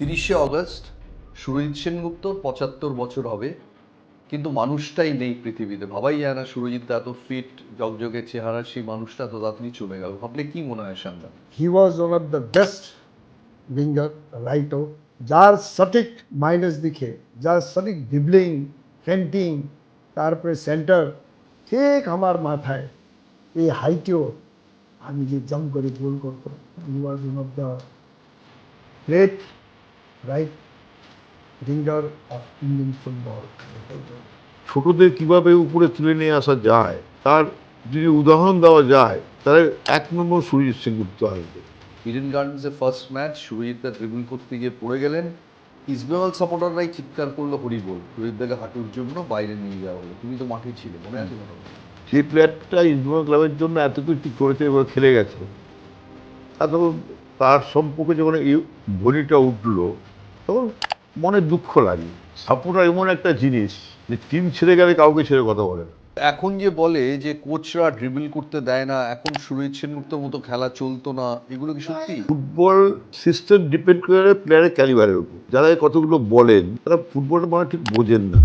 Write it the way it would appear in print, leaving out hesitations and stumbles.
৩০শে August Surajit সেনগুপ্তর ৭৫ বছর হবে, কিন্তু মানুষটাই নেই পৃথিবীতে। ভাবাই যায় না সুরজিৎ এত ফিট জগজগে চেহারা, সেই মানুষটা তো তাড়াতাড়ি চলে গেল। ভাবলে কি মনে হয় সামনে? He was one of the best winger, right out. যার সঠিক মাইলেজ দিকে, যার সঠিক ড্রিবলিং, ফেন্টিং, তারপরে সেন্টার ঠিক আমার মাথায় এই হাইটেও আমি যে জাম্প করে গোল করতাম। He was one of the great right winger of Indian football. ছোটদের কিভাবে উপরে তুলে নিয়ে আসা যায় তার যদি উদাহরণ দেওয়া যায় তাহলে ১ নম্বর সুরজিৎ সেনগুপ্ত আসবে। ইডেন গার্ডেন্সের ফার্স্ট ম্যাচ সুরজিৎদা ড্রিবল করতে গিয়ে পড়ে গেলেন। ইস্টবেঙ্গল সাপোর্টাররাই চিৎকার করলো হরিবোল, সুরজিৎদাকে হাঁটুর জন্য বাইরে নিয়ে যাওয়া হলো। তুমি তো মাঠে ছিলে, মনে আছে কোনো? যে প্লেয়ারটা ইস্টবেঙ্গল ক্লাবের জন্য এত কিছু করেছে এবং খেলে গেছে, তখন তার সম্পর্কে যখন এই ধ্বনিটা উঠলো তখন মনে দুঃখ লাগে। সাপোর্টার এমন একটা জিনিস যে টিম ছেড়ে গেলে কাউকে ছেড়ে কথা বলে না। এখন যে বলে যে কোচরা ড্রিবল করতে দেয় না, এখন সুরজিৎ সেনগুপ্তর মতো খেলা চলতো না, এগুলো কি সত্যি? ফুটবল সিস্টেম ডিপেন্ড করে প্লেয়ারের ক্যালিবারের উপর। যারা এই কতগুলো বলেন তারা ফুটবলটা মানে ঠিক বোঝেন না।